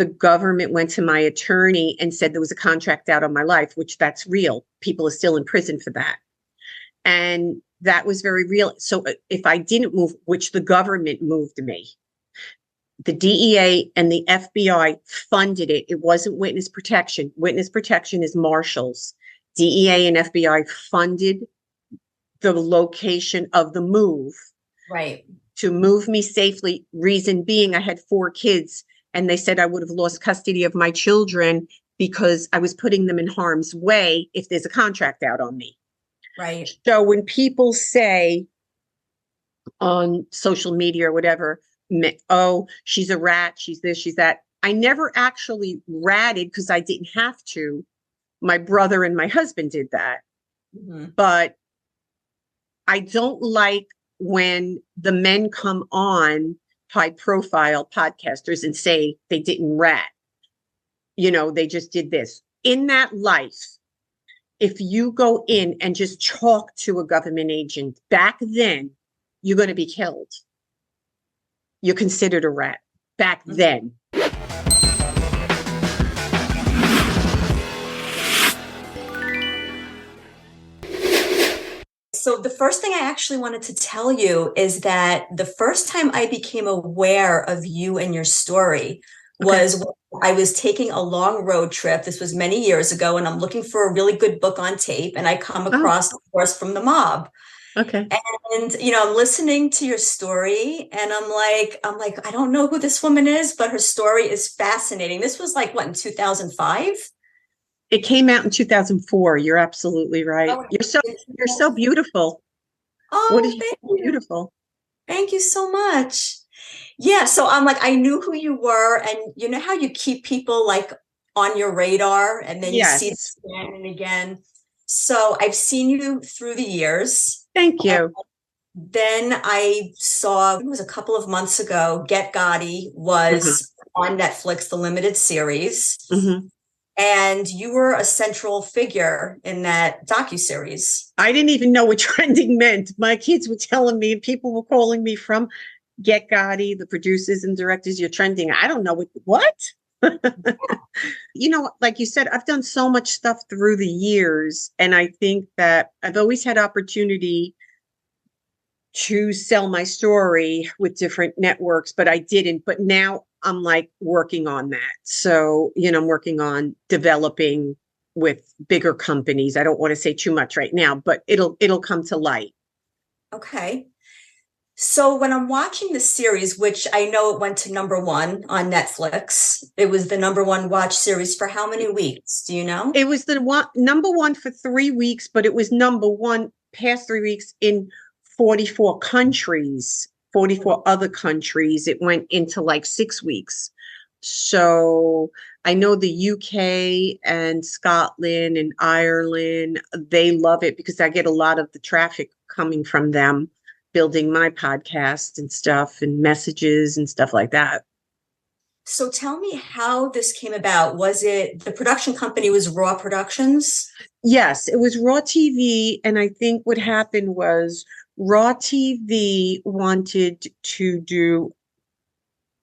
the government went to my attorney and said there was a contract out on my life, which that's real. People are still in prison for that. And that was very real. So if I didn't move, which the government moved me, the DEA and the FBI funded it. It wasn't witness protection. Witness protection is marshals. DEA and FBI funded the location of the move. Right. To move me safely. Reason being, I had 4 kids, and they said I would have lost custody of my children because I was putting them in harm's way if there's a contract out on me. Right. So when people say on social media or whatever, oh, she's a rat, she's this, she's that. I never actually ratted because I didn't have to. My brother and my husband did that. Mm-hmm. But I don't like when the men come on high profile podcasters and say they didn't rat. You know, they just did this. In that life, if you go in and just talk to a government agent back then, you're going to be killed. You're considered a rat back then. So the first thing I actually wanted to tell you is that the first time I became aware of you and your story was when I was taking a long road trip. This was many years ago, and I'm looking for a really good book on tape, and I come across Horse from the Mob. Okay. And, you know, I'm listening to your story, and I'm like, I don't know who this woman is, but her story is fascinating. This was like, what, in 2005? It came out in 2004. You're absolutely right. Oh, you're so beautiful. Oh, thank you. Beautiful. Thank you so much. Yeah. So I'm like, I knew who you were, and you know how you keep people like on your radar, and then you see them again and again. So I've seen you through the years. Thank you. Then I saw, it was a couple of months ago, Get Gotti was on Netflix, the limited series. Mm-hmm. And you were a central figure in that docu-series. I didn't even know what trending meant. My kids were telling me, and people were calling me from Get Gotti, the producers and directors, you're trending. I don't know what? You know, like you said, I've done so much stuff through the years. And I think that I've always had opportunity to sell my story with different networks, but I didn't. But now I'm like working on that. So, you know, I'm working on developing with bigger companies. I don't want to say too much right now, but it'll come to light. Okay. So when I'm watching the series, which I know it went to #1 on Netflix, it was the #1 watch series for how many weeks? Do you know? It was the #1 for 3 weeks, but it was #1 past 3 weeks in 44 countries, 44 other countries. It went into like 6 weeks. So I know the UK and Scotland and Ireland, they love it because I get a lot of the traffic coming from them, building my podcast and stuff and messages and stuff like that. So tell me how this came about. Was it the production company was Raw Productions? Yes, it was Raw TV. And I think what happened was Raw TV wanted to do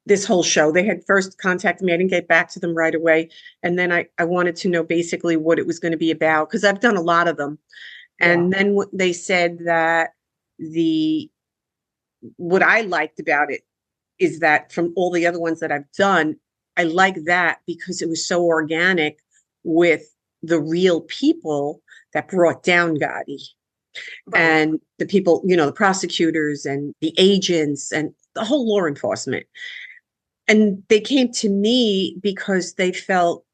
this whole show. They had first contacted me. I didn't get back to them right away. And then I wanted to know basically what it was going to be about, because I've done a lot of them. And then they said that what I liked about it is that from all the other ones that I've done, I like that because it was so organic with the real people that brought down Gotti. Right. And the people, you know, the prosecutors and the agents and the whole law enforcement. And they came to me because they felt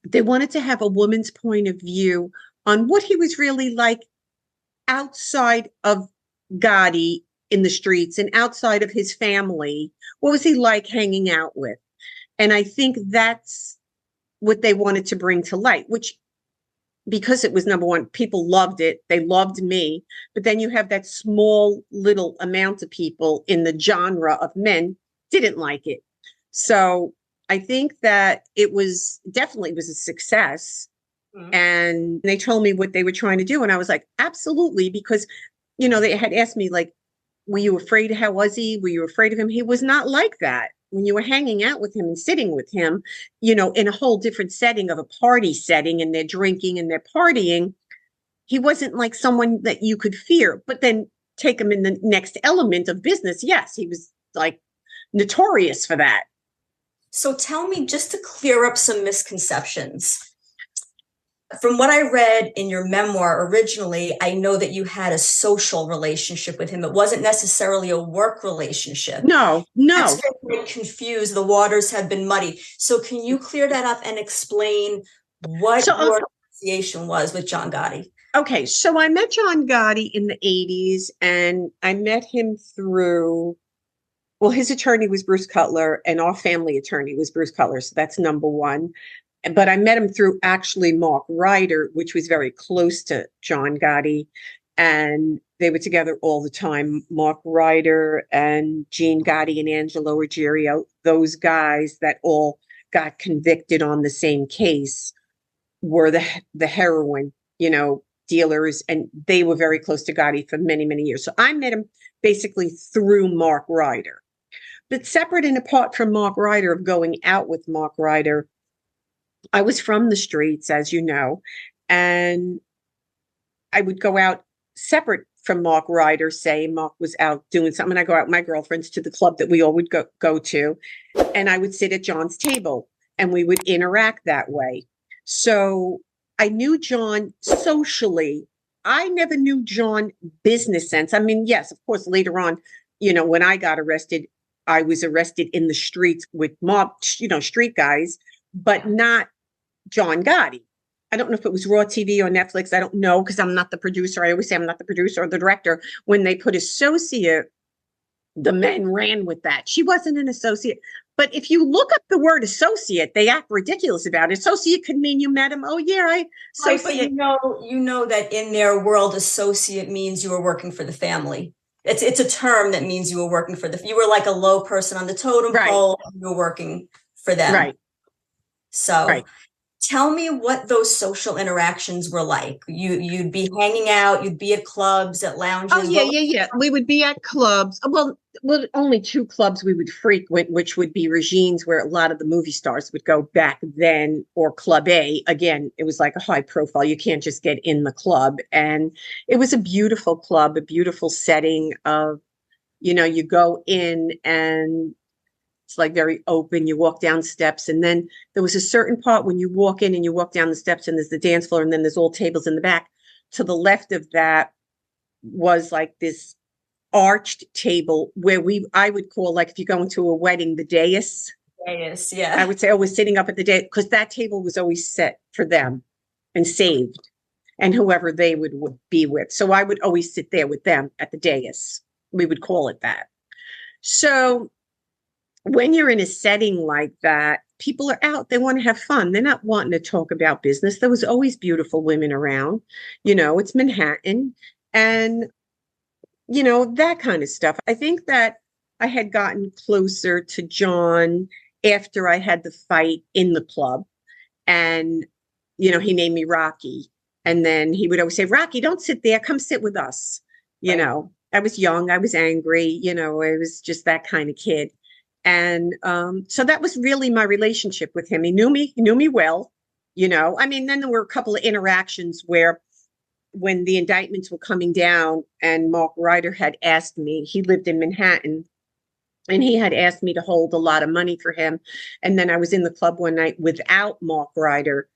they wanted to have a woman's point of view on what he was really like outside of Gotti in the streets and outside of his family. What was he like hanging out with? And I think that's what they wanted to bring to light, which, because it was #1, people loved it. They loved me. But then you have that small little amount of people in the genre of men didn't like it. So I think that it was definitely a success. Mm-hmm. And they told me what they were trying to do. And I was like, absolutely. Because, you know, they had asked me, like, were you afraid? How was he? Were you afraid of him? He was not like that. when you were hanging out with him and sitting with him, in a whole different setting of a party setting, and they're drinking and they're partying, he wasn't like someone that you could fear. But then take him in the next element of business. Yes, he was like notorious for that. So tell me, just to clear up some misconceptions. From what I read in your memoir originally, I know that you had a social relationship with him. It wasn't necessarily a work relationship. No. That's where I'm confused. The waters have been muddy. So can you clear that up and explain what your association was with John Gotti? Okay, so I met John Gotti in the 80s, and I met him through, well, his attorney was Bruce Cutler, and our family attorney was Bruce Cutler, so that's number one. But I met him through actually Mark Reiter, which was very close to John Gotti, and they were together all the time. Mark Reiter and Gene Gotti and Angelo Ruggiero, those guys that all got convicted on the same case, were the heroin, dealers, and they were very close to Gotti for many, many years. So I met him basically through Mark Reiter. But separate and apart from Mark Reiter, of going out with Mark Reiter, I was from the streets, as you know, and I would go out separate from Mark Reiter. Say Mark was out doing something, and I go out with my girlfriends to the club that we all would go to, and I would sit at John's table, and we would interact that way. So I knew John socially. I never knew John business sense. I mean, yes, of course, later on, when I got arrested, I was arrested in the streets with mob, street guys, but not John Gotti. I don't know if it was Raw TV or Netflix. I don't know, because I'm not the producer. I always say I'm not the producer or the director. When they put associate, the men ran with that. She wasn't an associate. But if you look up the word associate, they act ridiculous about it. Associate could mean you met him. Oh, yeah, associate. Right, but you know that in their world, associate means you were working for the family. It's a term that means you were working for you were like a low person on the totem pole. You were working for them. Right. So tell me what those social interactions were like. You'd be hanging out, you'd be at clubs, at lounges. Oh, yeah. We would be at clubs. Well, only two clubs we would frequent, which would be Regine's, where a lot of the movie stars would go back then, or Club A. Again, it was like a high profile. You can't just get in the club. And it was a beautiful club, a beautiful setting of, you go in and it's like very open. You walk down steps, and then there was a certain part when you walk in and you walk down the steps, and there's the dance floor, and then there's all tables in the back. To the left of that was like this arched table where I would call, like, if you're going to a wedding, the dais. Dais, yeah. I would say, we're sitting up at the dais, because that table was always set for them and saved, and whoever they would be with. So I would always sit there with them at the dais. We would call it that. So when you're in a setting like that, people are out, they want to have fun. They're not wanting to talk about business. There was always beautiful women around. It's Manhattan, and, that kind of stuff. I think that I had gotten closer to John after I had the fight in the club, and, he named me Rocky. And then he would always say, Rocky, don't sit there. Come sit with us. I was young. I was angry. I was just that kind of kid. And so that was really my relationship with him. He knew me well, I mean, then there were a couple of interactions where, when the indictments were coming down, and Mark Reiter had asked me, he lived in Manhattan, and he had asked me to hold a lot of money for him. And then I was in the club one night without Mark Reiter.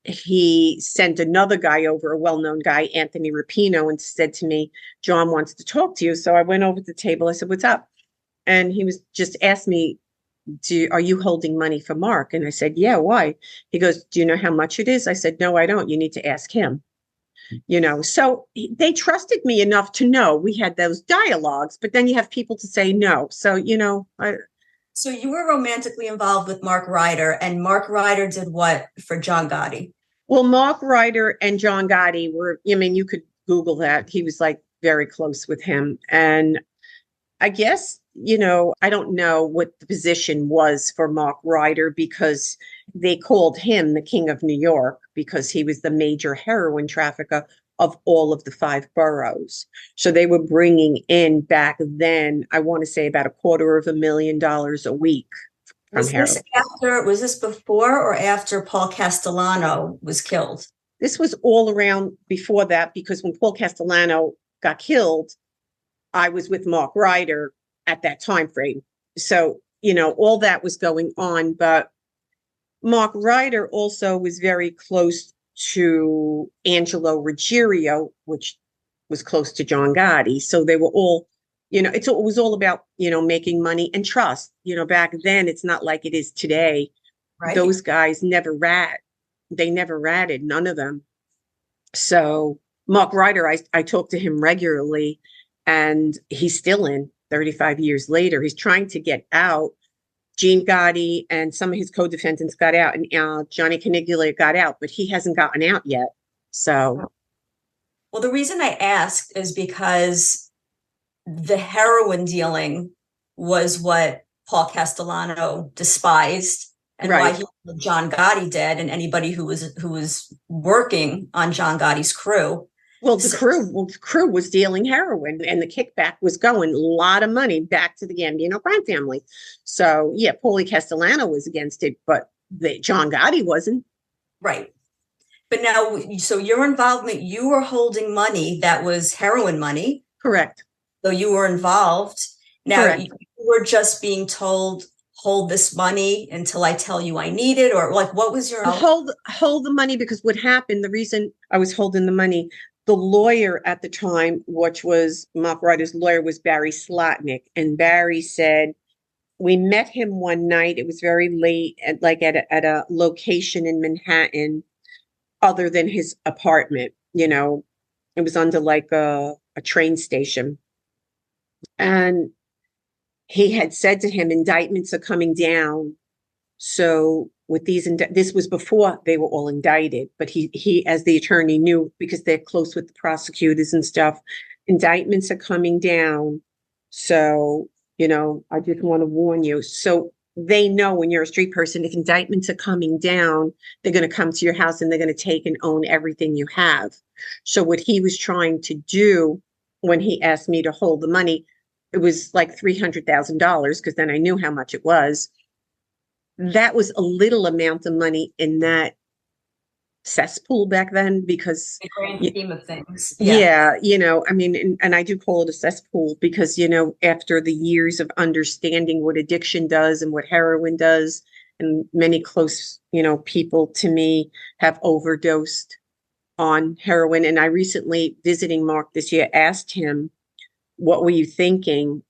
He sent another guy over, a well-known guy, Anthony Rapino, and said to me, John wants to talk to you. So I went over to the table. I said, what's up? And he was just asked me, are you holding money for Mark? And I said, yeah, why? He goes, do you know how much it is? I said, no, I don't. You need to ask him. So they trusted me enough to know. We had those dialogues, but then you have people to say no. So, So you were romantically involved with Mark Reiter, and Mark Reiter did what for John Gotti? Well, Mark Reiter and John Gotti were, you could Google that. He was like very close with him. And I guess, I don't know what the position was for Mark Reiter, because they called him the King of New York, because he was the major heroin trafficker of all of the 5 boroughs. So they were bringing in back then, I want to say about $250,000 a week from heroin. Was this before or after Paul Castellano was killed? This was all around before that, because when Paul Castellano got killed, I was with Mark Reiter at that time frame. So, all that was going on. But Mark Reiter also was very close to Angelo Ruggiero, which was close to John Gotti. So they were all, it was all about, making money and trust. Back then, it's not like it is today. Right. Those guys never rat. They never ratted, none of them. So Mark Reiter, I talk to him regularly, and he's still in 35 years later. He's trying to get out. Gene Gotti and some of his co-defendants got out, and Johnny Kugel got out, but he hasn't gotten out yet. So, well, the reason I asked is because the heroin dealing was what Paul Castellano despised, and right. why John Gotti did, and anybody who was working on John Gotti's crew. Well, the crew was dealing heroin, and the kickback was going a lot of money back to the Gambino crime family. So, yeah, Paulie Castellano was against it, but John Gotti wasn't. Right. But now, so your involvement, you were holding money that was heroin money. Correct. So you were involved. Now, Correct. You were just being told, hold this money until I tell you I need it, or like, what was your... Hold the money, because what happened, the reason I was holding the money, the lawyer at the time, which was Mark Reiter's lawyer, was Barry Slotnick. And Barry said, we met him one night. It was very late, at a location in Manhattan, other than his apartment. It was under like a train station. And he had said to him, indictments are coming down. So with these, this was before they were all indicted, but he, as the attorney, knew, because they're close with the prosecutors and stuff, indictments are coming down. So, I just want to warn you. So they know, when you're a street person, if indictments are coming down, they're going to come to your house and they're going to take and own everything you have. So what he was trying to do when he asked me to hold the money, it was like $300,000, because then I knew how much it was. That was a little amount of money in that cesspool back then, because the grand scheme of things. Yeah, I mean, and I do call it a cesspool because, after the years of understanding what addiction does and what heroin does, and many close, people to me have overdosed on heroin. And I recently, visiting Mark this year, asked him, what were you thinking?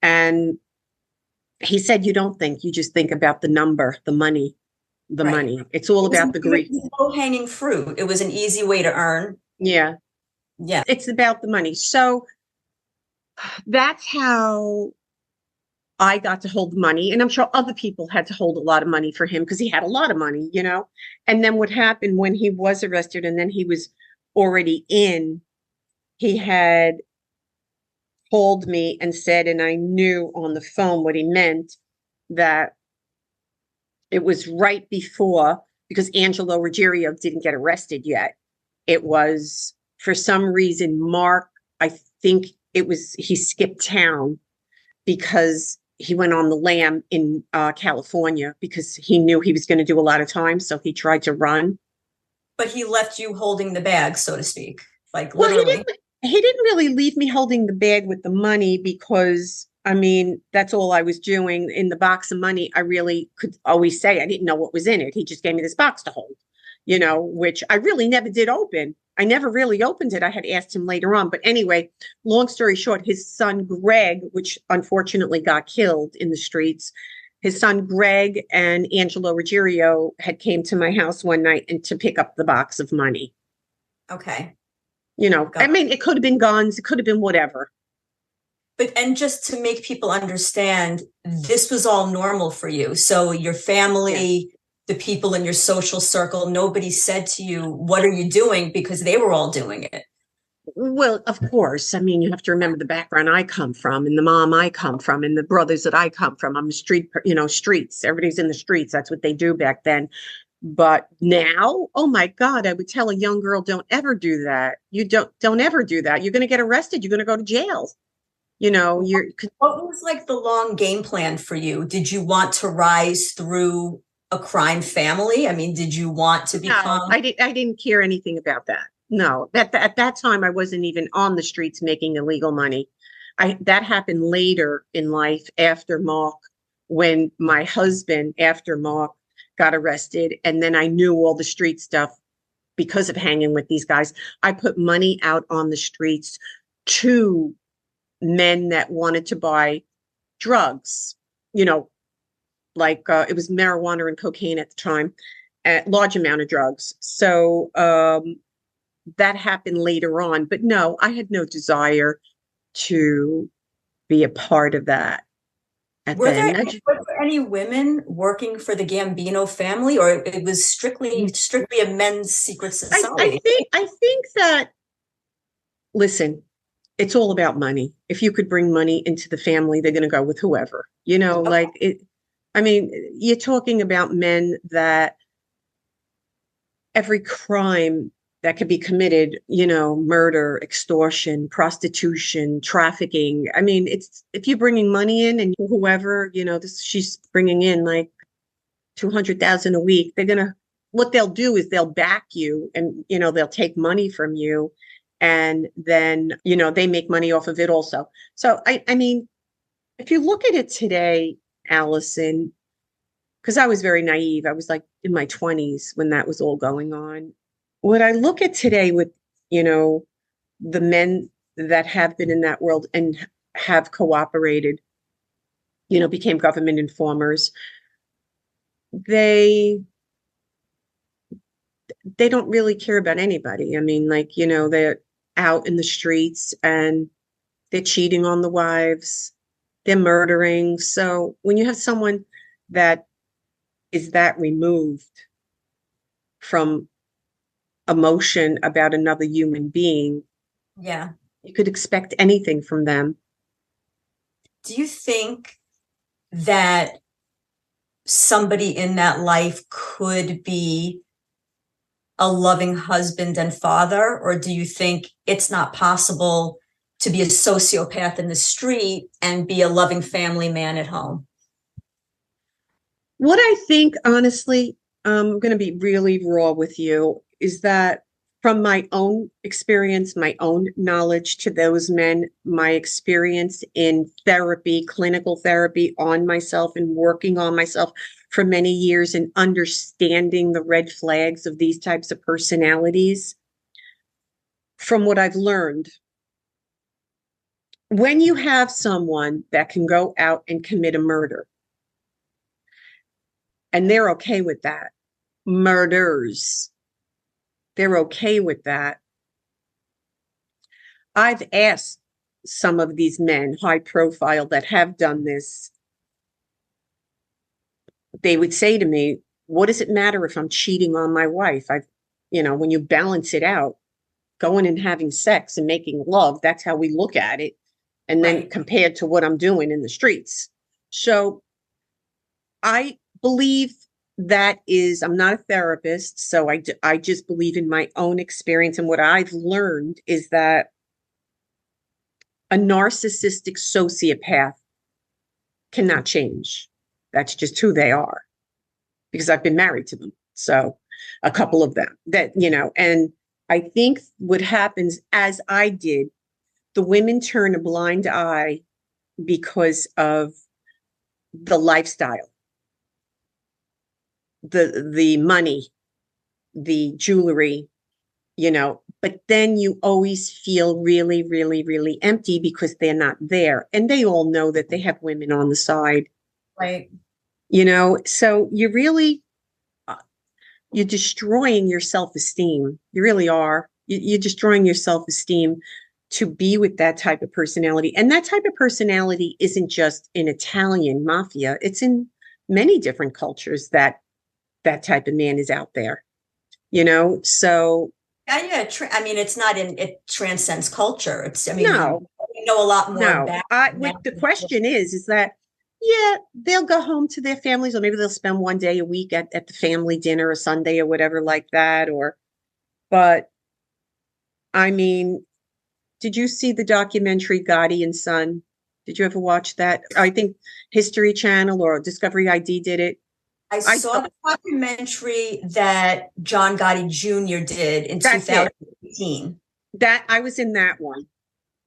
And he said, you don't think, you just think about the number, the money, Right. money. It's all about the greed. Low-hanging fruit. It was an easy way to earn. Yeah. Yeah. It's about the money. So that's how I got to hold the money. And I'm sure other people had to hold a lot of money for him, because he had a lot of money, And then what happened when he was arrested and then he was already in, he had called me and said, and I knew on the phone what he meant, that it was right before, because Angelo Ruggiero didn't get arrested yet. It was, for some reason, Mark, I think he skipped town because he went on the lam in California, because he knew he was going to do a lot of time. So he tried to run. But he left you holding the bag, so to speak, like literally. Well, he didn't really leave me holding the bag with the money, because, I mean, that's all I was doing. In the box of money, I really could always say I didn't know what was in it. He just gave me this box to hold, which I really never did open. I never really opened it. I had asked him later on. But anyway, long story short, his son, Greg, which unfortunately got killed in the streets, his son, Greg, and Angelo Ruggiero had came to my house one night and to pick up the box of money. Okay. I mean, it could have been guns. It could have been whatever. But, and just to make people understand, this was all normal for you. So your family, the people in your social circle, nobody said to you, what are you doing? Because they were all doing it. Well, of course. I mean, you have to remember the background I come from, and the mom I come from, and the brothers that I come from. I'm streets. Everybody's in the streets. That's what they do back then. But now, oh my God, I would tell a young girl, don't ever do that. You don't ever do that. You're going to get arrested. You're going to go to jail. You know, What was like the long game plan for you? Did you want to rise through a crime family? I mean, did you want to no, become? I didn't care anything about that. No, at that time I wasn't even on the streets making illegal money. That happened later in life after Mark, when my husband after Mark got arrested, and then I knew all the street stuff because of hanging with these guys. I put money out on the streets to men that wanted to buy drugs, you know, like it was marijuana and cocaine at the time, a large amount of drugs. So that happened later on. But no, I had no desire to be a part of that. Were there, were there any women working for the Gambino family, or it was strictly a men's secret society? I think that, listen, it's all about money. If you could bring money into the family, they're going to go with whoever, you know, Okay. like it. I mean, you're talking about men that every crime that could be committed, you know, murder, extortion, prostitution, trafficking. I mean, it's, if you're bringing money in and whoever, you know, she's bringing in like 200,000 a week, what they'll do is they'll back you, and, you know, they'll take money from you, and then, you know, they make money off of it also. So I mean, if you look at it today, Allison, because I was very naive, I was like in my 20s when that was all going on. What I look at today with, you know, the men that have been in that world and have cooperated, you know, became government informers, they don't really care about anybody. I mean, like, you know, they're out in the streets and they're cheating on the wives, they're murdering. So when you have someone that is that removed from emotion about another human being, Yeah. you could expect anything from them. Do you think that somebody in that life could be a loving husband and father, or do you think it's not possible to be a sociopath in the street and be a loving family man at home? What I think, honestly, I'm going to be really raw with you, is that from my own experience, my own knowledge to those men, my experience in therapy, clinical therapy on myself and working on myself for many years and understanding the red flags of these types of personalities, from what I've learned, when you have someone that can go out and commit a murder, and they're okay with that, murders, they're okay with that. I've asked some of these men, high profile, that have done this. They would say to me, what does it matter if I'm cheating on my wife? You know, when you balance it out, going and having sex and making love, that's how we look at it. And then Right. compared to what I'm doing in the streets. So I believe that is, I'm not a therapist, so I just believe in my own experience. And what I've learned is that a narcissistic sociopath cannot change. That's just who they are, because I've been married to them. So a couple of them that, you know, and I think what happens, as I did, the women turn a blind eye because of the lifestyle, the money, the jewelry, you know, but then you always feel really, really, really empty because they're not there. And they all know that they have women on the side. Right. You know, so you really, you're destroying your self-esteem. You really are. You're destroying your self-esteem to be with that type of personality. And that type of personality isn't just in Italian mafia. It's in many different cultures that type of man is out there, you know? So Yeah. I mean, it transcends culture. I mean, no, we know a lot more no. about What the question is that Yeah, they'll go home to their families, or maybe they'll spend one day a week at the family dinner or Sunday or whatever like that. But I mean, did you see the documentary Gotti and Son? Did you ever watch that? I think History Channel or Discovery ID did it. I I saw the documentary that John Gotti Jr. did in That's it. 2018. That I was in that one.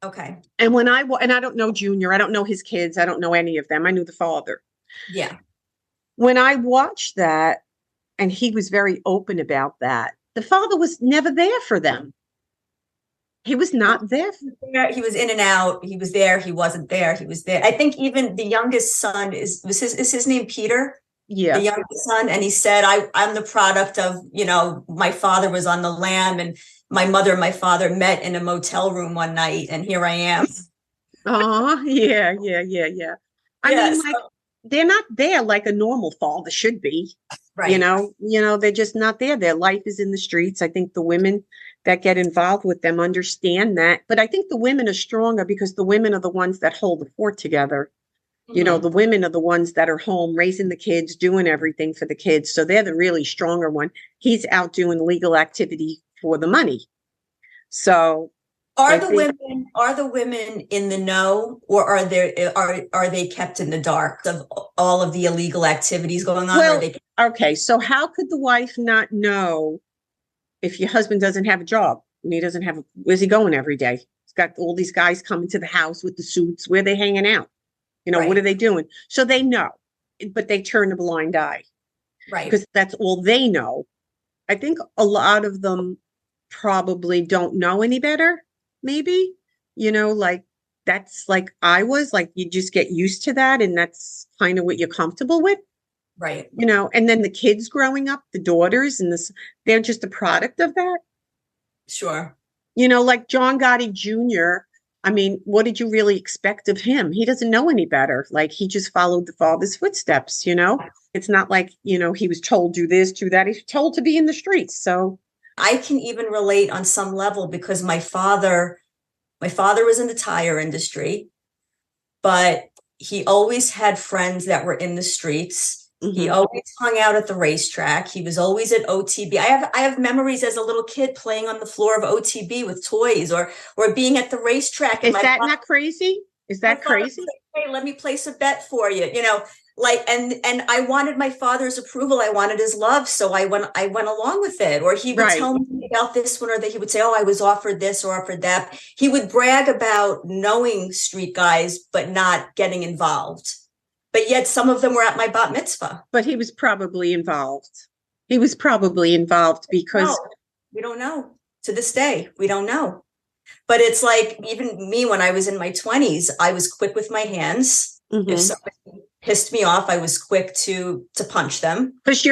Okay. And and I don't know Junior, I don't know his kids, I don't know any of them. I knew the father. Yeah. When I watched that, and he was very open about that, the father was never there for them. He was not there. He was in and out. He was there. He wasn't there. He was there. I think even the youngest son is his name Peter? Yeah. The youngest son. And he said, I'm the product of, my father was on the lam and my mother and my father met in a motel room one night. And here I am. Oh, yeah. I mean, like, they're not there like a normal father should be. Right. They're just not there. Their life is in the streets. I think the women that get involved with them understand that. But I think the women are stronger because the women are the ones that hold the fort together. Mm-hmm. The women are the ones that are home raising the kids, doing everything for the kids. So they're the really stronger one. He's out doing legal activity for the money. So are the women in the know, or are they kept in the dark of all of the illegal activities going on? Well, okay. So how could the wife not know if your husband doesn't have a job and he doesn't have where's he going every day? He's got all these guys coming to the house with the suits. Where are they hanging out? Right. What are they doing? So they know, but they turn a blind eye. Right. Because that's all they know. I think a lot of them probably don't know any better, maybe. Like that's like I was, like you just get used to that and that's kind of what you're comfortable with. Right. And then the kids growing up, the daughters, and they're just a product of that. Sure. Like John Gotti Jr., I mean, what did you really expect of him? He doesn't know any better. Like he just followed the father's footsteps, It's not like, he was told do this, do that. He's told to be in the streets. So I can even relate on some level because my father was in the tire industry, but he always had friends that were in the streets. Mm-hmm. He always hung out at the racetrack. He was always at OTB. I have memories as a little kid playing on the floor of OTB with toys or being at the racetrack. Is that not crazy? Is that crazy? Hey, let me place a bet for you. And I wanted my father's approval. I wanted his love. So I went along with it. Or he would tell me about this one, or that he would say, oh, I was offered this or offered that. He would brag about knowing street guys, but not getting involved. But yet some of them were at my bat mitzvah. But he was probably involved. Because we don't know. To this day, we don't know. But it's like, even me, when I was in my 20s, I was quick with my hands. Mm-hmm. If somebody pissed me off, I was quick to punch them. Because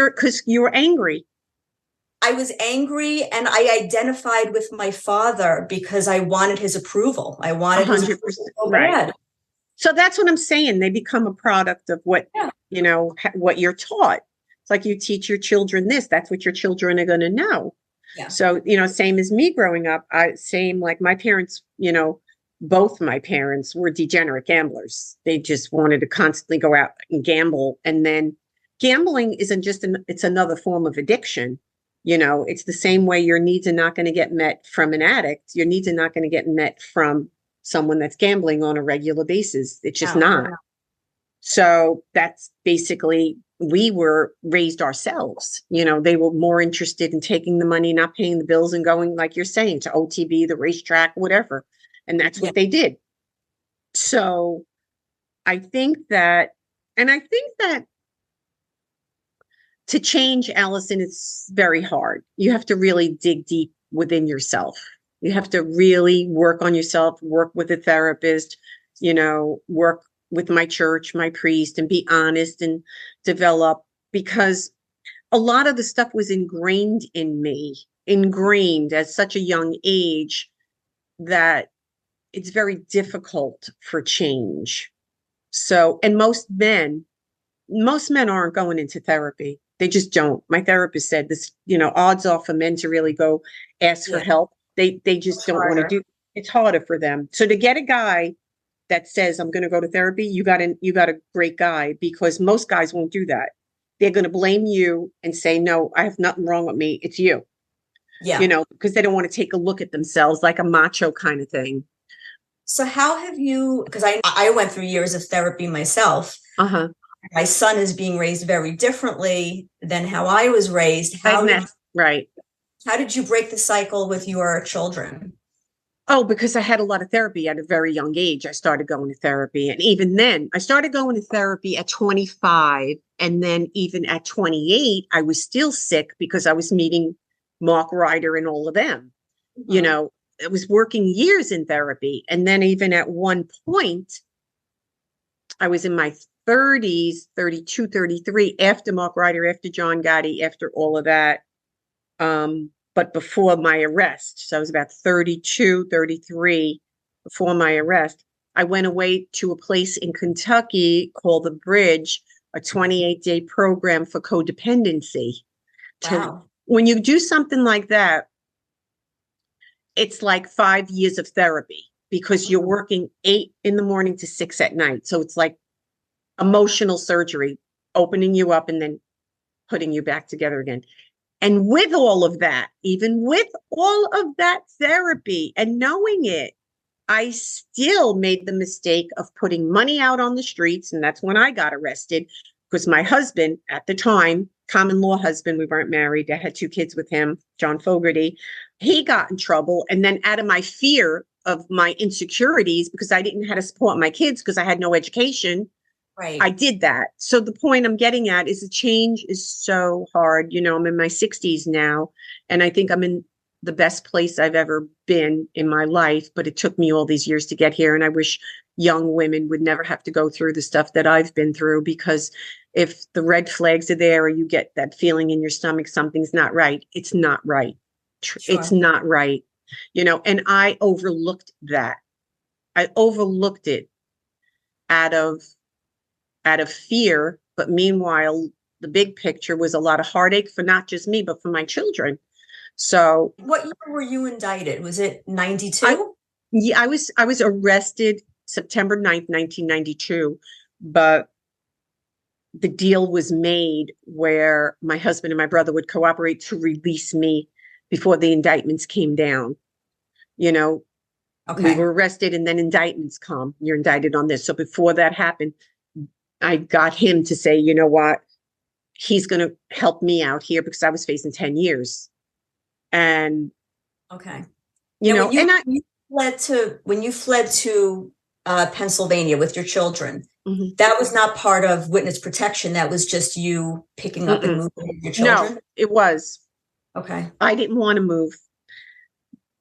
you were angry. I was angry, and I identified with my father because I wanted his approval. I wanted 100%, his approval so bad. So that's what I'm saying. They become a product of what, what you're taught. It's like you teach your children this, that's what your children are going to know. Yeah. So, same as me growing up, like my parents, both my parents were degenerate gamblers. They just wanted to constantly go out and gamble. And then gambling isn't just it's another form of addiction. It's the same way your needs are not going to get met from an addict. Your needs are not going to get met from someone that's gambling on a regular basis. It's just not. So that's basically, we were raised ourselves. They were more interested in taking the money, not paying the bills, and going, like you're saying, to OTB, the racetrack, whatever. And that's what they did. So I think that to change, Allison, it's very hard. You have to really dig deep within yourself. You have to really work on yourself, work with a therapist, work with my church, my priest, and be honest and develop, because a lot of the stuff was ingrained in me, at such a young age, that it's very difficult for change. So, and most men aren't going into therapy. They just don't. My therapist said this, odds are for men to really go ask for help. They just don't want to do. It's harder for them. So to get a guy that says, I'm going to go to therapy, you got a great guy, because most guys won't do that. They're going to blame you and say, no, I have nothing wrong with me. It's you, Yeah. because they don't want to take a look at themselves, like a macho kind of thing. So how have you, because I went through years of therapy myself. Uh-huh. My son is being raised very differently than how I was raised. Right. How did you break the cycle with your children? Oh, because I had a lot of therapy at a very young age. I started going to therapy. And even then, I started going to therapy at 25. And then even at 28, I was still sick because I was meeting Mark Reiter and all of them. Mm-hmm. I was working years in therapy. And then even at one point, I was in my 30s, 32, 33, after Mark Reiter, after John Gotti, after all of that. But before my arrest, so I was about 32, 33 before my arrest, I went away to a place in Kentucky called The Bridge, a 28-day program for codependency. Wow. When you do something like that, it's like 5 years of therapy, because you're working 8 in the morning to 6 at night. So it's like emotional surgery, opening you up and then putting you back together again. And with all of that, even with all of that therapy and knowing it, I still made the mistake of putting money out on the streets. And that's when I got arrested, because my husband at the time, common law husband, we weren't married, I had 2 kids with him, John Fogarty, he got in trouble. And then out of my fear of my insecurities, because I didn't know how to support my kids because I had no education, Right. I did that. So the point I'm getting at is the change is so hard. I'm in my 60s now, and I think I'm in the best place I've ever been in my life, but it took me all these years to get here. And I wish young women would never have to go through the stuff that I've been through, because if the red flags are there, or you get that feeling in your stomach, something's not right, it's not right. Sure. It's not right. And I overlooked that. I overlooked it out of fear. But meanwhile, the big picture was a lot of heartache for not just me, but for my children. So what year were you indicted? Was it 92? Yeah, I was arrested September 9th, 1992, but the deal was made where my husband and my brother would cooperate to release me before the indictments came down. Okay. We were arrested and then indictments come. You're indicted on this. So before that happened, I got him to say, you know what, he's going to help me out here, because I was facing 10 years. And, Okay. now, when you fled to Pennsylvania with your children, mm-hmm. that was not part of witness protection. That was just you picking up and moving your children? No, it was. Okay. I didn't want to move,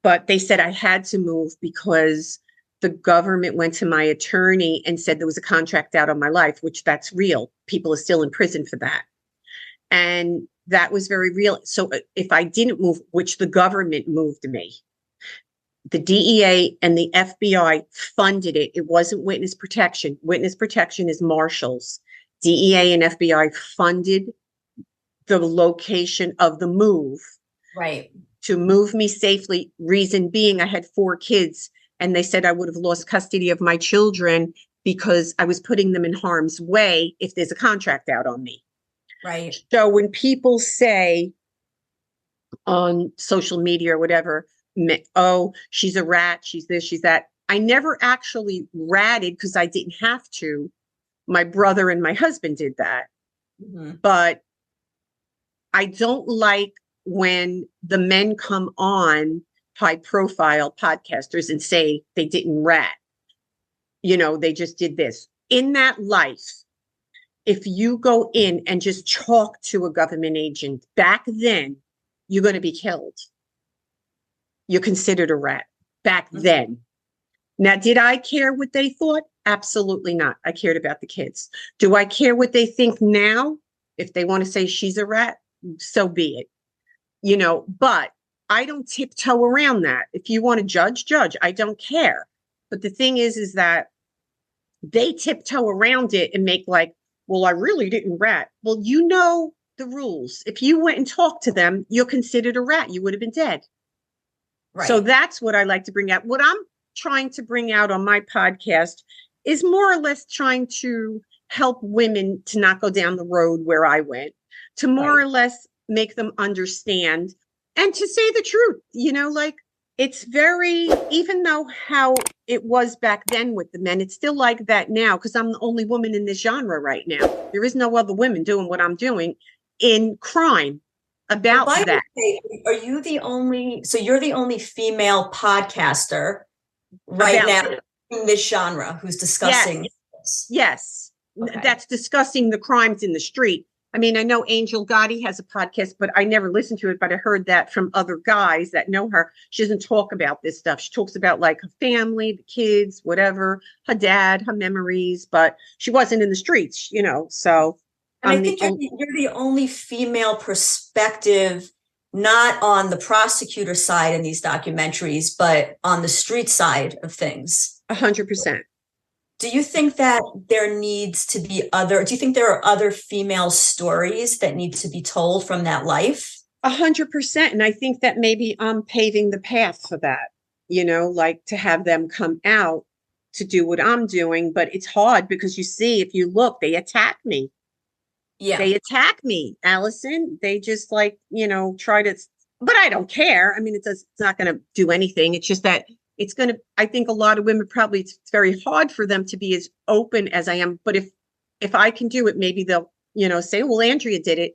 but they said I had to move because the government went to my attorney and said there was a contract out on my life, which that's real. People are still in prison for that. And that was very real. So if I didn't move, which the government moved me, the DEA and the FBI funded it. It wasn't witness protection. Witness protection is marshals. DEA and FBI funded the location of the move. Right. To move me safely. Reason being, I had 4 kids, and they said I would have lost custody of my children because I was putting them in harm's way if there's a contract out on me. Right. So when people say on social media or whatever, oh, she's a rat, she's this, she's that, I never actually ratted because I didn't have to. My brother and my husband did that. Mm-hmm. But I don't like when the men come on high profile podcasters and say they didn't rat. They just did this. In that life, if you go in and just talk to a government agent, back then, you're going to be killed. You're considered a rat back then. Now, did I care what they thought? Absolutely not. I cared about the kids. Do I care what they think now? If they want to say she's a rat, so be it. But I don't tiptoe around that. If you want to judge. I don't care. But the thing is that they tiptoe around it and make like, well, I really didn't rat. Well, the rules. If you went and talked to them, you're considered a rat. You would have been dead. Right. So that's what I like to bring out. What I'm trying to bring out on my podcast is more or less trying to help women to not go down the road where I went, to more or less make them understand and to say the truth. Like, it's very, even though how it was back then with the men, it's still like that now, because I'm the only woman in this genre right now. There is no other women doing what I'm doing in crime about that. Are you the only, so you're the only female podcaster right now in this genre who's discussing this? Yes. That's discussing the crimes in the street. I mean, I know Angel Gotti has a podcast, but I never listened to it, but I heard that from other guys that know her. She doesn't talk about this stuff. She talks about like her family, the kids, whatever, her dad, her memories, but she wasn't in the streets, so. And I think you're the only female perspective, not on the prosecutor side in these documentaries, but on the street side of things. 100%. Do you think that there needs to be do you think there are other female stories that need to be told from that life? 100%. And I think that maybe I'm paving the path for that, like to have them come out to do what I'm doing. But it's hard because you see, if you look, they attack me. Yeah. They attack me, Allison. They just try to, but I don't care. I mean, it's not going to do anything. It's just that I think a lot of women probably, it's very hard for them to be as open as I am. But if I can do it, maybe they'll, say, well, Andrea did it.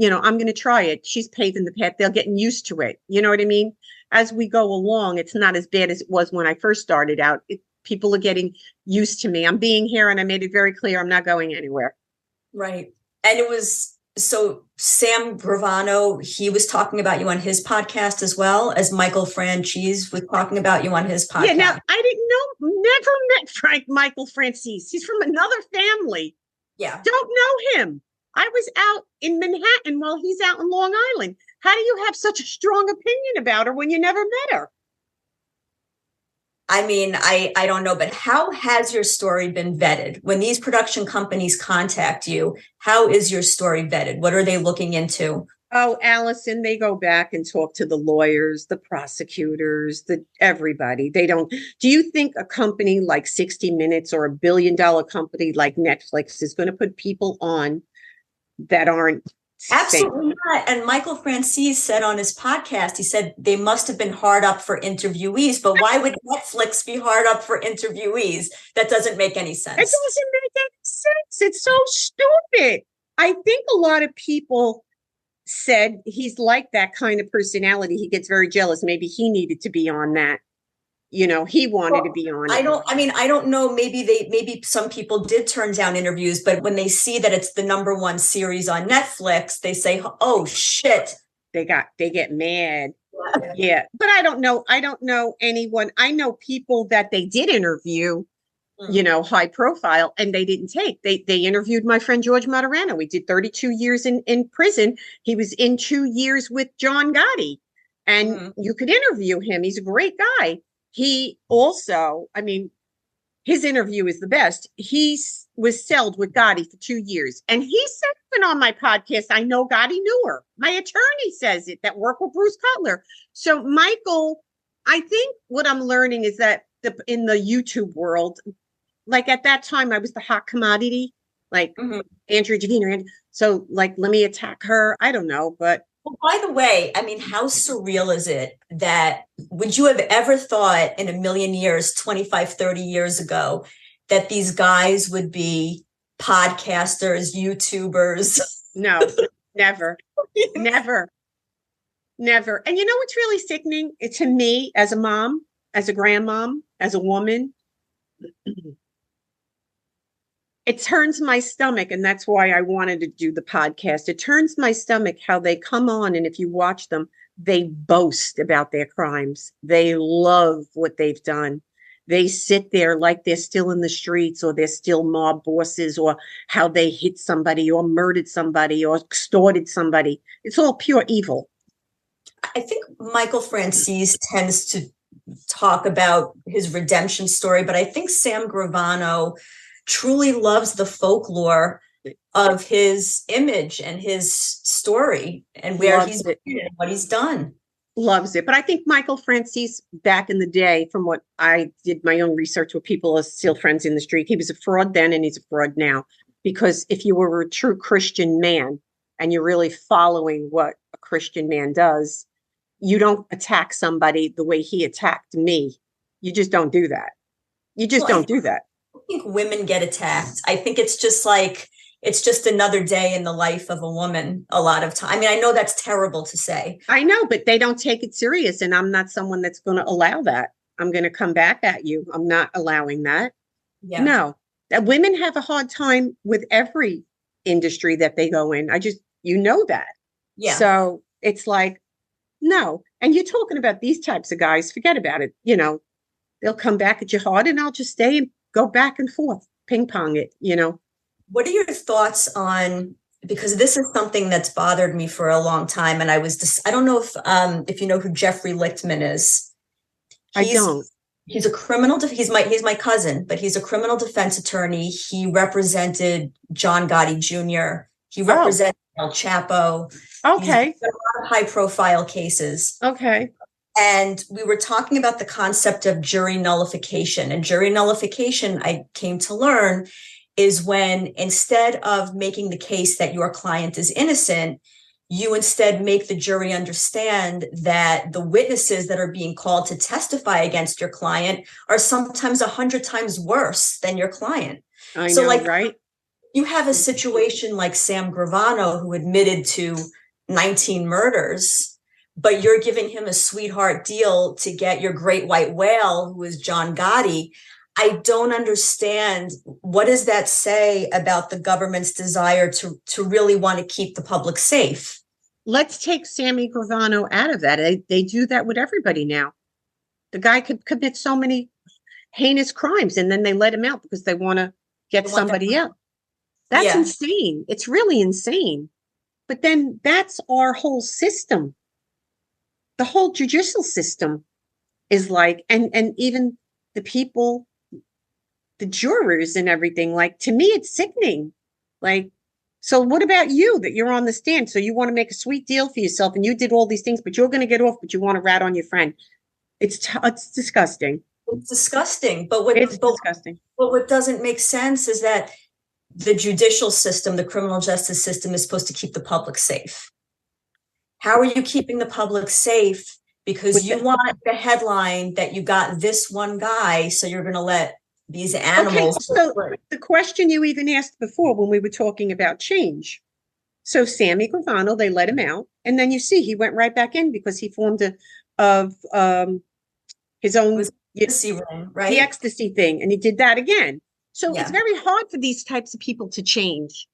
I'm going to try it. She's paving the path. They're getting used to it. You know what I mean? As we go along, it's not as bad as it was when I first started out. People are getting used to me. I'm being here, and I made it very clear I'm not going anywhere. Right. And it was, so Sam Gravano, he was talking about you on his podcast as well as Michael Franzese was talking about you on his podcast. Yeah, now I didn't know, never met Michael Franzese. He's from another family. Yeah. Don't know him. I was out in Manhattan while he's out in Long Island. How do you have such a strong opinion about her when you never met her? I mean, I don't know, but how has your story been vetted? When these production companies contact you, how is your story vetted? What are they looking into? Oh, Allison, they go back and talk to the lawyers, the prosecutors, everybody. They don't. Do you think a company like 60 Minutes or $1 billion company like Netflix is going to put people on that aren't? Absolutely not. And Michael Franzese said on his podcast, he said they must have been hard up for interviewees, but why would Netflix be hard up for interviewees? That doesn't make any sense. It doesn't make any sense. It's so stupid. I think a lot of people said he's like that kind of personality. He gets very jealous. Maybe he needed to be on that. He wanted to be on it. I don't know. Maybe some people did turn down interviews, but when they see that it's the #1 series on Netflix, they say, oh shit. They get mad. Yeah. But I don't know anyone. I know people that they did interview, high profile, and they didn't take. They interviewed my friend George Martorano. We did 32 years in prison. He was in 2 years with John Gotti, and you could interview him. He's a great guy. He also, his interview is the best. He was celled with Gotti for 2 years. And he said even on my podcast, I know Gotti knew her. My attorney says it, that worked with Bruce Cutler. So Michael, I think what I'm learning is that in the YouTube world, like at that time, I was the hot commodity, like Andrea Giovino. So like, let me attack her. I don't know, but. Well, by the way, how surreal is it that would you have ever thought in a million years, 25, 30 years ago, that these guys would be podcasters, YouTubers? No, never, never, never. And you know what's really sickening? To me, as a mom, as a grandmom, as a woman, it turns my stomach, and that's why I wanted to do the podcast. It turns my stomach how they come on, and if you watch them, they boast about their crimes. They love what they've done. They sit there like they're still in the streets, or they're still mob bosses, or how they hit somebody or murdered somebody or extorted somebody. It's all pure evil. I think Michael Franzese tends to talk about his redemption story, but I think Sam Gravano truly loves the folklore of his image and his story and where he's been and what he's done. loves it. But I think Michael Franzese back in the day, from what I did my own research with people as still friends in the street, he was a fraud then and he's a fraud now. Because if you were a true Christian man and you're really following what a Christian man does, you don't attack somebody the way he attacked me. You just don't do that. You just don't do that. I think women get attacked. I think it's just another day in the life of a woman a lot of time. I mean, I know that's terrible to say. I know, but they don't take it serious. And I'm not someone that's going to allow that. I'm going to come back at you. I'm not allowing that. Yeah. No, women have a hard time with every industry that they go in. You know that. Yeah. So it's like, no. And you're talking about these types of guys, forget about it. You know, they'll come back at you hard and I'll just stay and go back and forth, ping pong it, you know. What are your thoughts on, because this is something that's bothered me for a long time. And I don't know if you know who Jeffrey Lichtman is. I don't. He's a criminal. He's my cousin, but he's a criminal defense attorney. He represented John Gotti Jr. He represented El Chapo. Okay. He's got a lot of high profile cases. Okay. And we were talking about the concept of jury nullification. And jury nullification, I came to learn, is when instead of making the case that your client is innocent, you instead make the jury understand that the witnesses that are being called to testify against your client are sometimes 100 times worse than your client. I know, right? You have a situation like Sam Gravano, who admitted to 19 murders, but you're giving him a sweetheart deal to get your great white whale, who is John Gotti. I don't understand. What does that say about the government's desire to really want to keep the public safe? Let's take Sammy Gravano out of that. They do that with everybody now. The guy could commit so many heinous crimes and then they let him out because they want to get somebody out. That's insane. It's really insane. But then that's our whole system. The whole judicial system is like, and even the people, the jurors and everything, like, to me, it's sickening. Like, so what about you that you're on the stand? So you want to make a sweet deal for yourself and you did all these things, but you're going to get off, but you want to rat on your friend. It's disgusting. It's disgusting. But disgusting. But what doesn't make sense is that the judicial system, the criminal justice system, is supposed to keep the public safe. How are you keeping the public safe? Because you want the headline that you got this one guy, so you're going to let these animals. Okay, so the question you even asked before when we were talking about change. So Sammy Gravano, they let him out, and then you see he went right back in because he formed his own ecstasy ring, right? The ecstasy thing, and he did that again. So it's very hard for these types of people to change.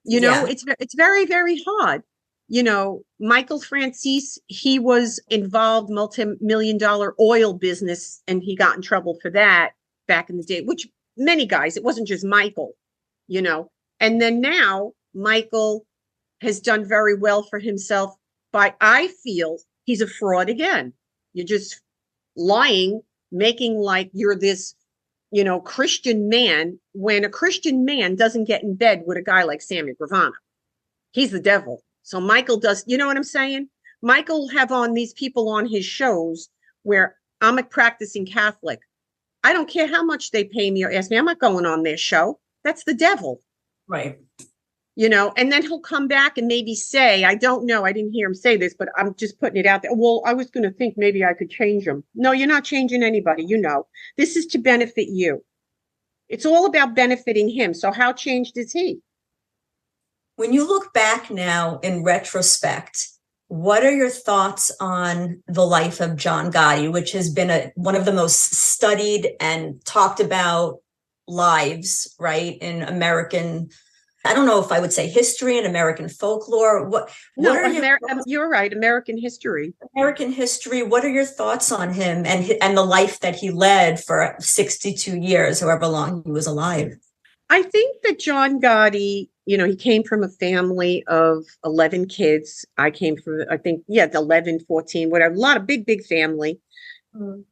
You know, it's very, very hard. You know, Michael Franzese, he was involved multi-million-dollar oil business, and he got in trouble for that back in the day, which many guys, it wasn't just Michael, you know. And then now Michael has done very well for himself, but I feel he's a fraud again. You're just lying, making like you're this, you know, Christian man, when a Christian man doesn't get in bed with a guy like Sammy Gravano. He's the devil. So Michael does, you know what I'm saying? Michael have on these people on his shows where I'm a practicing Catholic. I don't care how much they pay me or ask me. I'm not going on their show. That's the devil. Right. You know, and then he'll come back and maybe say, I don't know. I didn't hear him say this, but I'm just putting it out there. Well, I was going to think maybe I could change him. No, you're not changing anybody. You know, this is to benefit you. It's all about benefiting him. So how changed is he? When you look back now in retrospect, what are your thoughts on the life of John Gotti, which has been one of the most studied and talked about lives, right, in American, I don't know if I would say history and American folklore. You're right, American history. American history. What are your thoughts on him and the life that he led for 62 years, however long he was alive? I think that John Gotti, you know, he came from a family of 11 kids. I came from, I think, 11, 14, whatever. A lot of big family.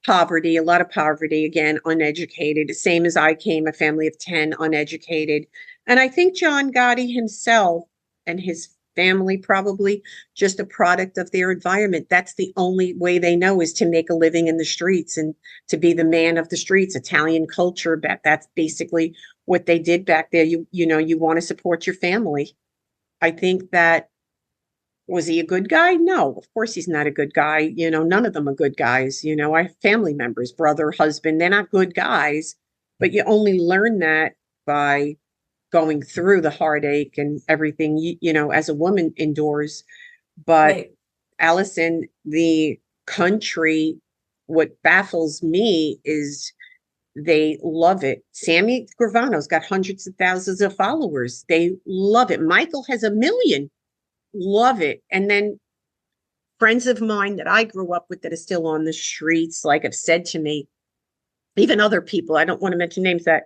Poverty, a lot of poverty, again, uneducated. Same as I came, a family of 10, uneducated. And I think John Gotti himself and his family, probably just a product of their environment. That's the only way they know, is to make a living in the streets and to be the man of the streets. Italian culture, that's basically what they did back there. You know, you want to support your family. I think that, was he a good guy? No, of course he's not a good guy. You know, none of them are good guys. You know, I have family members, brother, husband, they're not good guys, but you only learn that by going through the heartache and everything, you know, as a woman endures. But Right. Allison, the country, what baffles me is they love it. Sammy Gravano's got hundreds of thousands of followers. They love it. Michael has 1 million. Love it. And then friends of mine that I grew up with that are still on the streets, like, have said to me, even other people, I don't want to mention names, that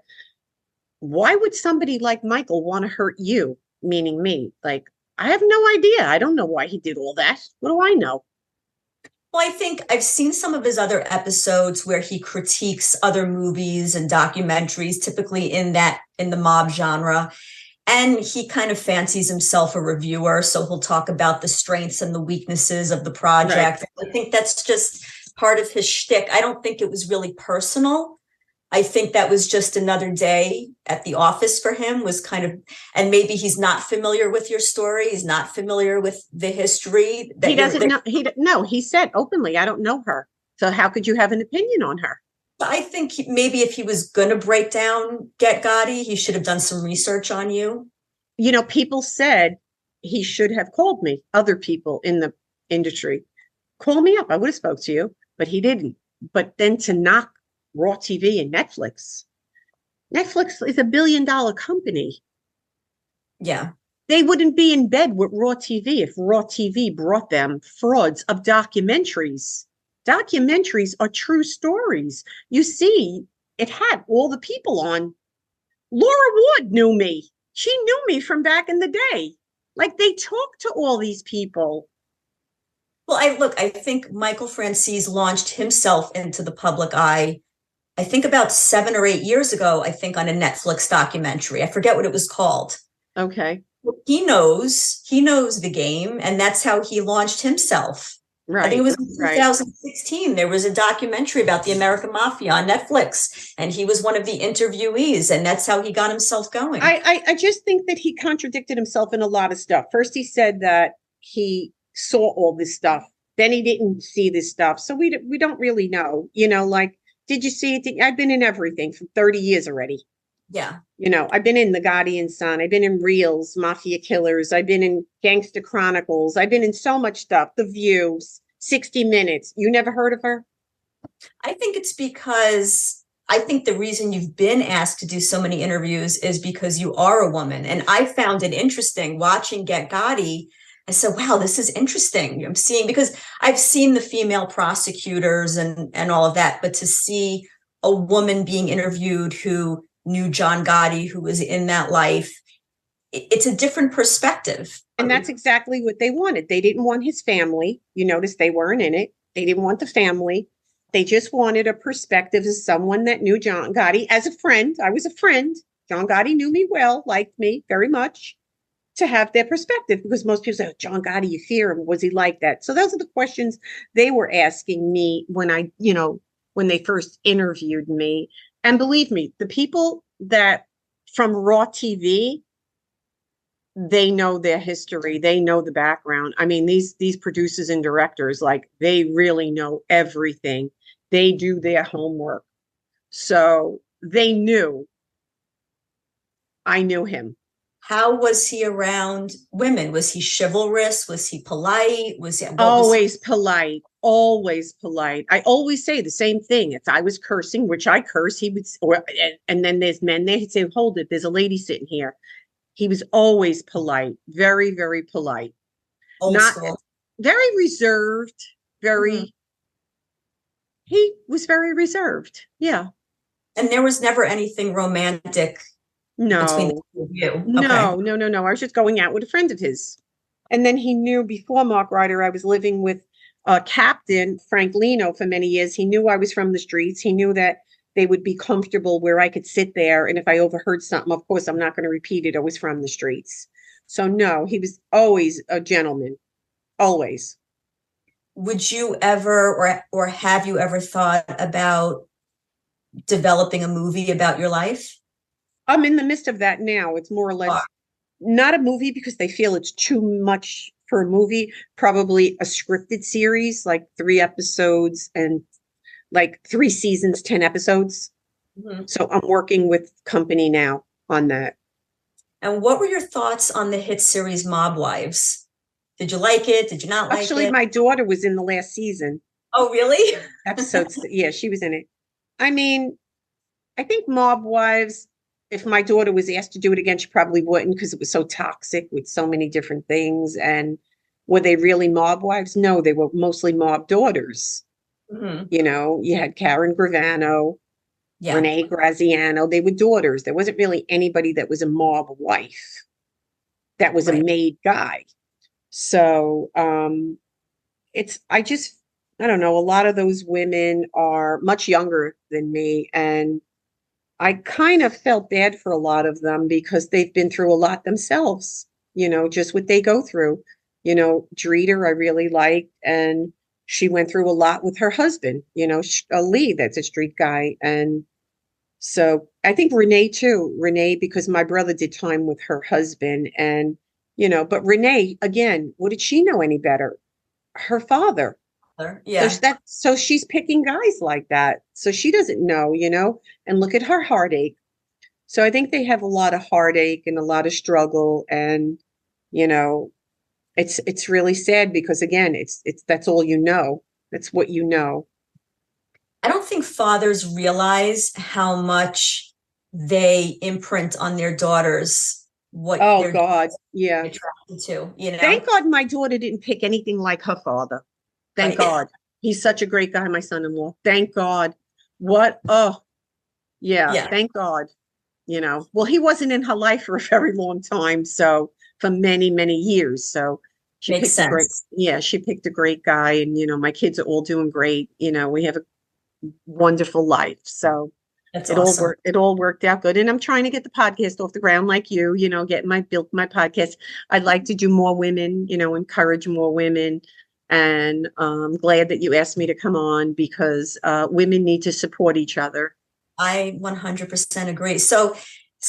why would somebody like Michael want to hurt you? Meaning me. Like, I have no idea. I don't know why he did all that. What do I know? Well, I think I've seen some of his other episodes where he critiques other movies and documentaries, typically in the mob genre. And he kind of fancies himself a reviewer. So he'll talk about the strengths and the weaknesses of the project. Right. I think that's just part of his shtick. I don't think it was really personal. I think that was just another day at the office for him, was kind of, and maybe he's not familiar with your story. He's not familiar with the history. He doesn't know. He said openly, I don't know her. So how could you have an opinion on her? I think maybe if he was going to break down Get Gotti, he should have done some research on you. You know, people said he should have called me, other people in the industry. Call me up. I would have spoke to you, but he didn't. But then to knock Raw TV and Netflix is $1 billion company. Yeah. They wouldn't be in bed with Raw TV if Raw TV brought them frauds of documentaries. Documentaries are true stories. You see, it had all the people on. Laura Wood knew me. She knew me from back in the day. Like, they talked to all these people. Well, I think Michael Franzese launched himself into the public eye, I think about 7 or 8 years ago, I think, on a Netflix documentary. I forget what it was called. Okay. He knows the game, and that's how he launched himself. Right. I think it was in 2016. Right. There was a documentary about the American Mafia on Netflix, and he was one of the interviewees, and that's how he got himself going. I just think that he contradicted himself in a lot of stuff. First, he said that he saw all this stuff. Then he didn't see this stuff. So we don't really know, you know, like, did you see it? I've been in everything for 30 years already. Yeah. You know, I've been in The Gotti and Son. I've been in Reels, Mafia Killers. I've been in Gangster Chronicles. I've been in so much stuff. The View, 60 Minutes. You never heard of her? I think it's because I think the reason you've been asked to do so many interviews is because you are a woman. And I found it interesting watching Get Gotti. I said, wow, this is interesting. I'm seeing, because I've seen the female prosecutors and all of that, but to see a woman being interviewed who knew John Gotti, who was in that life, it's a different perspective. And that's exactly what they wanted. They didn't want his family. You notice they weren't in it. They didn't want the family. They just wanted a perspective as someone that knew John Gotti as a friend. I was a friend. John Gotti knew me well, liked me very much, to have their perspective, because most people say, oh, John Gotti, you fear him. Was he like that? So those are the questions they were asking me when when they first interviewed me. And believe me, the people that from Raw TV, they know their history. They know the background. I mean, these producers and directors, like, they really know everything. They do their homework. So they knew. I knew him. How was he around women? Was he chivalrous? Was he polite? Always polite. Always polite. I always say the same thing. If I was cursing, which I curse, he would, and then there's men, they'd say, hold it, there's a lady sitting here. He was always polite, very, very polite. Old school. Very reserved, he was very reserved. Yeah. And there was never anything romantic. No, between the two of you. No. I was just going out with a friend of his. And then he knew, before Mark Reiter, I was living with Captain Frank Lino for many years. He knew I was from the streets. He knew that they would be comfortable where I could sit there. And if I overheard something, of course, I'm not going to repeat it. I was from the streets. So no, he was always a gentleman, always. Would you ever, or have you ever thought about developing a movie about your life? I'm in the midst of that now. It's more or less not a movie because they feel it's too much for a movie, probably a scripted series, like 3 episodes and like 3 seasons, 10 episodes. Mm-hmm. So I'm working with company now on that. And what were your thoughts on the hit series Mob Wives? Did you like it? Did you not like Actually, it? my daughter was in the last season. Oh, really? Episodes. Yeah, she was in it. I mean, I think Mob Wives, if my daughter was asked to do it again, she probably wouldn't because it was so toxic with so many different things. And were they really mob wives? No, they were mostly mob daughters. Mm-hmm. You know, you had Karen Gravano, Yeah. Renee Graziano. They were daughters. There wasn't really anybody that was a mob wife that was Right. a made guy. So I don't know, a lot of those women are much younger than me. And I kind of felt bad for a lot of them because they've been through a lot themselves, you know, just what they go through. You know, Dreeder, I really liked, and she went through a lot with her husband, you know, Lee, that's a street guy. And so I think Renee too, Renee, because my brother did time with her husband. And, you know, but Renee, again, what did she know any better? Her father. Yeah. So she's picking guys like that. So she doesn't know, you know, and look at her heartache. So I think they have a lot of heartache and a lot of struggle. And, you know, it's really sad because again, it's that's all you know. That's what you know. I don't think fathers realize how much they imprint on their daughters what Oh they're God. Yeah. attracted to, you Thank know? God my daughter didn't pick anything like her father. Thank Right. God. He's such a great guy, my son-in-law. Thank God. What? Oh, yeah. Yeah. Thank God. You know, well, he wasn't in her life for a very long time. So for many, many years. So she Makes picked a great, sense. yeah, she picked a great guy. And, you know, my kids are all doing great. You know, we have a wonderful life. So That's awesome. it all worked out good. And I'm trying to get the podcast off the ground like you know, built my podcast. I'd like to do more women, you know, encourage more women. And I'm glad that you asked me to come on because women need to support each other. I 100% agree. So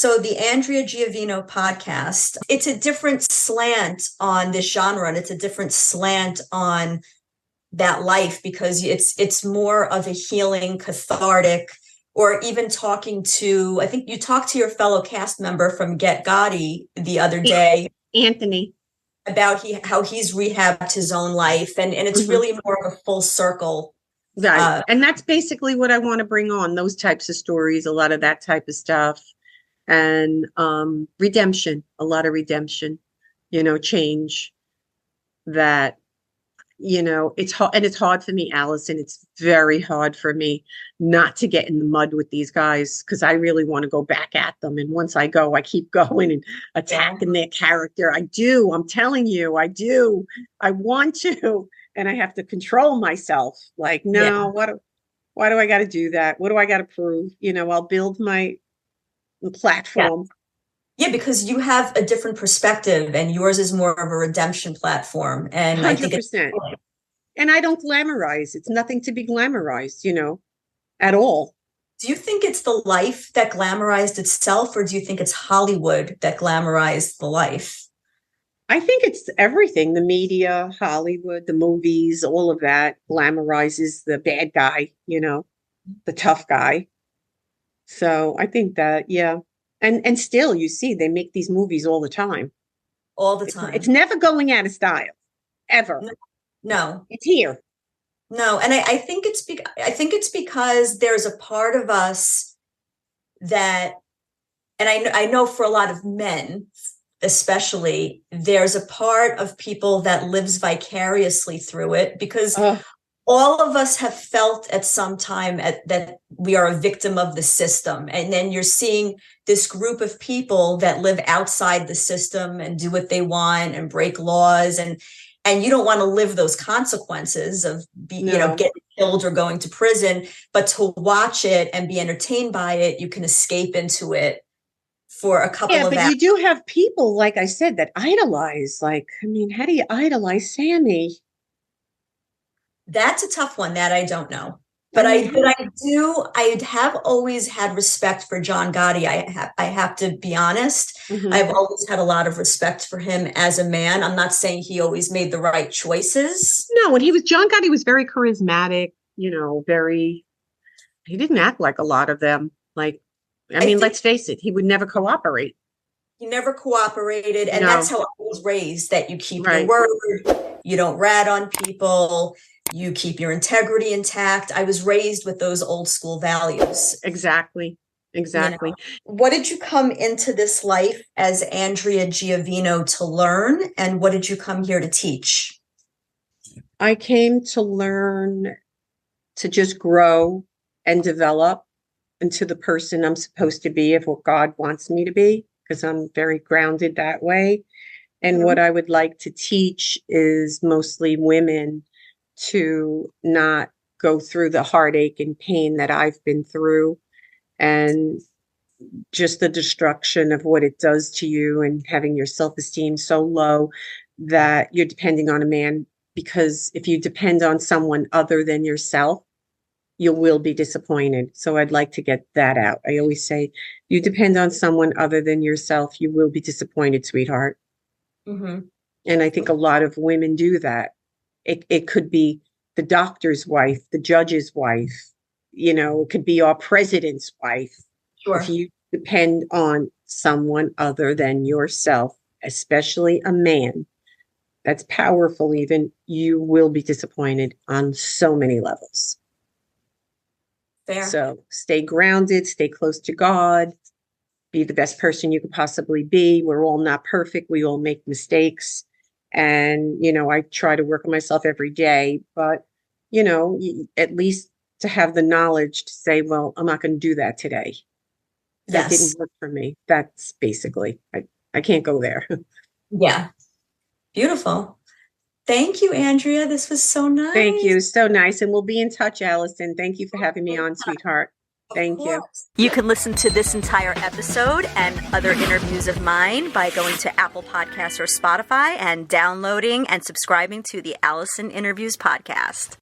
the Andrea Giovino podcast, it's a different slant on this genre, and it's a different slant on that life because it's more of a healing, cathartic, or even talking to, I think you talked to your fellow cast member from Get Gotti the other day Anthony. about how he's rehabbed his own life, and it's Mhm. really more of a full circle. Right. And that's basically what I want to bring on, those types of stories, a lot of that type of stuff. And redemption, a lot of redemption, you know, change that, you know, it's hard. And it's hard for me, Allison. It's very hard for me not to get in the mud with these guys because I really want to go back at them. And once I go, I keep going and attacking their character. I do. I'm telling you, I do. I want to. And I have to control myself. Like, no, why do I got to do that? What do I got to prove? You know, I'll build my platform. Yeah, because you have a different perspective and yours is more of a redemption platform. And I think it's 100%. And I don't glamorize. It's nothing to be glamorized, you know, at all. do you think it's the life that glamorized itself, or do you think it's Hollywood that glamorized the life? I think it's everything, the media, Hollywood, the movies, all of that glamorizes the bad guy, you know, the tough guy. So I think that, yeah. And still you see they make these movies all the time. All the It's time. never going out of style, ever. No, It's here. no. And I think I think it's because there's a part of us that, and I know for a lot of men, especially, there's a part of people that lives vicariously through it because Oh, all of us have felt at some time that we are a victim of the system. And then you're seeing this group of people that live outside the system and do what they want and break laws. And you don't want to live those consequences of no. getting killed or going to prison, but to watch it and be entertained by it, you can escape into it for a couple Yeah, of but hours. you do have people, like I said, that idolize. Like, I mean, how do you idolize Sammy? That's a tough one that I don't know. I But mean, I have always had respect for John Gotti. I have to be honest. mhm. I've always had a lot of respect for him as a man. I'm not saying he always made the right choices. No, when he was John Gotti was very charismatic, he didn't act like a lot of them. Like, I I mean, think let's face it, he would never cooperate. he never cooperated, and that's No, how I was raised, that you keep your right. word, you don't rat on people, you keep your integrity intact. I was raised with those old school values. Exactly. You know, Exactly. what did you come into this life as Andrea Giovino to learn, and what did you come here to teach? I came to learn to just grow and develop into the person I'm supposed to be of what God wants me to be, because I'm very grounded that way. And what I would like to teach is mostly women to not go through the heartache and pain that I've been through, and just the destruction of what it does to you, and having your self-esteem so low that you're depending on a man. Because if you depend on someone other than yourself, you will be disappointed. So I'd like to get that out. I always say, you depend on someone other than yourself, you will be disappointed, sweetheart. Mm-hmm. And I think a lot of women do that. It could be the doctor's wife, the judge's wife, it could be our president's wife. If Sure. you depend on someone other than yourself, especially a man that's powerful, even, you will be disappointed on so many levels. Fair. So stay grounded, stay close to God, be the best person you could possibly be. We're all not perfect. We all make mistakes. And, I try to work on myself every day, but, at least to have the knowledge to say, well, I'm not going to do that today. That Yes. didn't work for me. That's basically, I can't go there. Yeah. Beautiful. Thank you, Andrea. This was so nice. Thank you. So nice. And we'll be in touch, Allison. Thank you for having me on, sweetheart. Thank you. You can listen to this entire episode and other interviews of mine by going to Apple Podcasts or Spotify and downloading and subscribing to the Allison Interviews podcast.